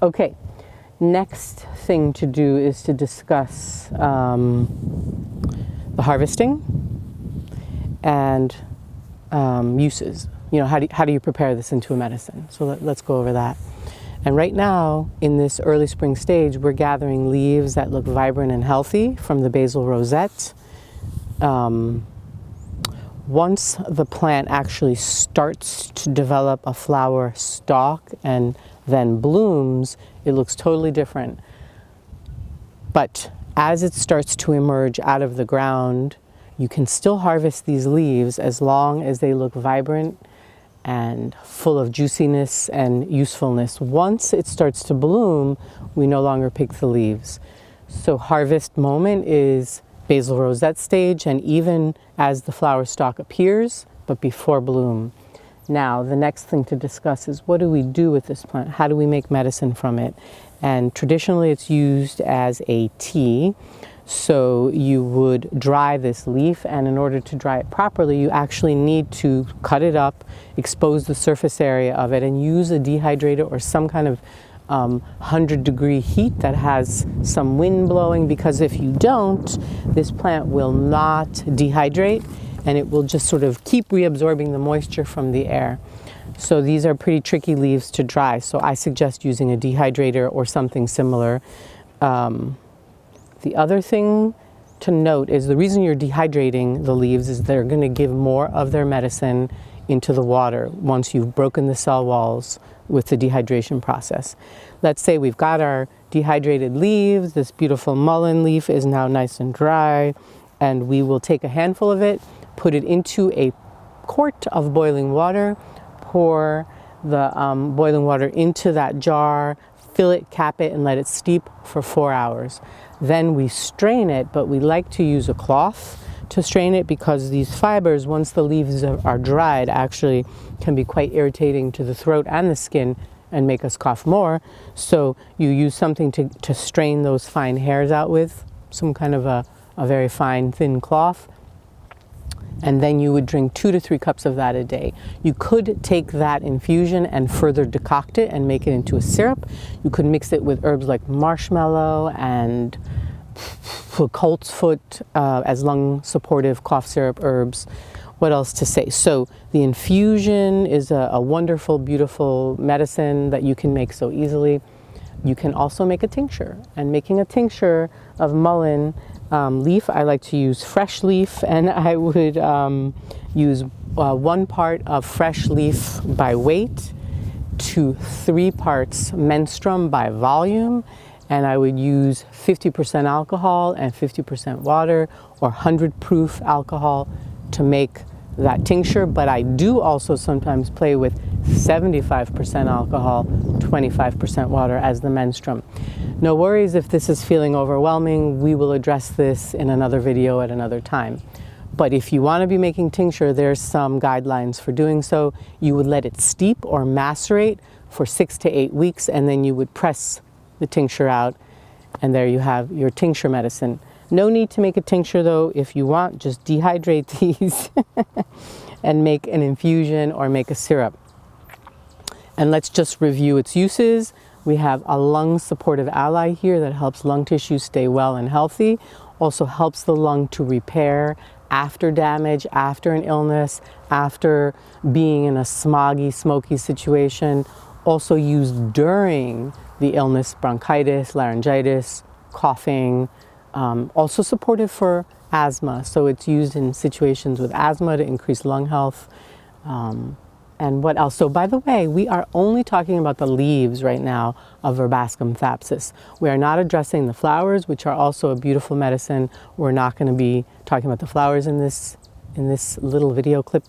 Okay, next thing to do is to discuss the harvesting and uses. You know, how do you prepare this into a medicine? So let's go over that. And right now, in this early spring stage, we're gathering leaves that look vibrant and healthy from the basal rosette. Once the plant actually starts to develop a flower stalk and then blooms, it looks totally different. But as it starts to emerge out of the ground, you can still harvest these leaves as long as they look vibrant and full of juiciness and usefulness. Once it starts to bloom, we no longer pick the leaves. So harvest moment is basal rosette stage, and even as the flower stalk appears, but before bloom. Now, the next thing to discuss is, what do we do with this plant? How do we make medicine from it? And traditionally it's used as a tea. So you would dry this leaf, and in order to dry it properly, you actually need to cut it up, expose the surface area of it, and use a dehydrator or some kind of 100-degree heat that has some wind blowing, because if you don't, this plant will not dehydrate and it will just sort of keep reabsorbing the moisture from the air. So these are pretty tricky leaves to dry, so I suggest using a dehydrator or something similar. The other thing to note is the reason you're dehydrating the leaves is they're going to give more of their medicine into the water once you've broken the cell walls with the dehydration process. Let's say we've got our dehydrated leaves, this beautiful mullein leaf is now nice and dry, and we will take a handful of it, put it into a quart of boiling water, pour the boiling water into that jar, fill it, cap it, and let it steep for 4 hours. Then we strain it, but we like to use a cloth to strain it because these fibers, once the leaves are dried, actually can be quite irritating to the throat and the skin and make us cough more. So you use something to strain those fine hairs out with, some kind of a very fine, thin cloth. And then you would drink 2 to 3 cups of that a day. You could take that infusion and further decoct it and make it into a syrup. You could mix it with herbs like marshmallow and colt's foot as lung supportive cough syrup herbs. What else to say? So the infusion is a wonderful, beautiful medicine that you can make so easily. You can also make a tincture, and making a tincture of mullein leaf, I like to use fresh leaf, and I would use 1 part of fresh leaf by weight to 3 parts menstruum by volume, and I would use 50% alcohol and 50% water or 100 proof alcohol to make that tincture. But I do also sometimes play with 75% alcohol, 25% water as the menstruum. No worries if this is feeling overwhelming. We will address this in another video at another time. But if you want to be making tincture, there's some guidelines for doing so. You would let it steep or macerate for 6 to 8 weeks, and then you would press the tincture out, and there you have your tincture medicine. No need to make a tincture though. If you want, just dehydrate these and make an infusion or make a syrup. And let's just review its uses. We have a lung supportive ally here that helps lung tissue stay well and healthy. Also helps the lung to repair after damage, after an illness, after being in a smoggy, smoky situation. Also used during the illness, bronchitis, laryngitis, coughing. Also supportive for asthma. So it's used in situations with asthma to increase lung health. And what else? So by the way, we are only talking about the leaves right now of Verbascum thapsus. We are not addressing the flowers, which are also a beautiful medicine. We're not going to be talking about the flowers in this little video clip.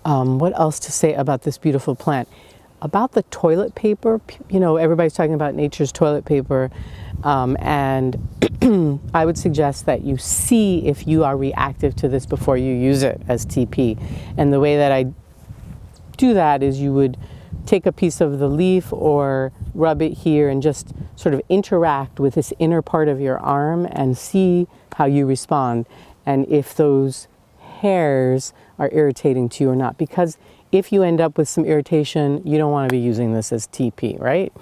What else to say about this beautiful plant? About the toilet paper, you know, everybody's talking about nature's toilet paper, and I would suggest that you see if you are reactive to this before you use it as TP. And the way that I do that is you would take a piece of the leaf or rub it here and just sort of interact with this inner part of your arm and see how you respond, and if those hairs are irritating to you or not. Because If you end up with some irritation, you don't want to be using this as TP, right?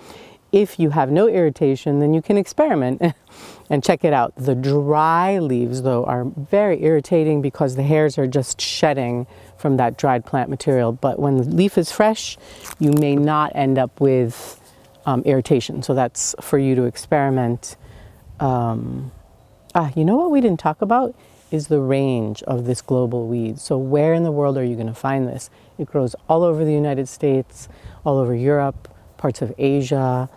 If you have no irritation, then you can experiment and check it out. The dry leaves, though, are very irritating because the hairs are just shedding from that dried plant material. But when the leaf is fresh, you may not end up with irritation. So that's for you to experiment. You know what we didn't talk about is the range of this global weed. So where in the world are you going to find this? It grows all over the United States, all over Europe, parts of Asia,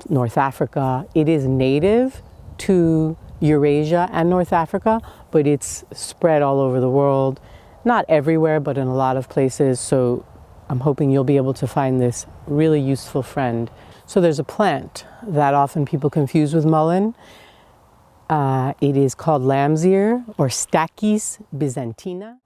North Africa. It is native to Eurasia and North Africa, but it's spread all over the world. Not everywhere, but in a lot of places. So I'm hoping you'll be able to find this really useful friend. So there's a plant that often people confuse with mullein. It is called lamb's ear or Stachys byzantina.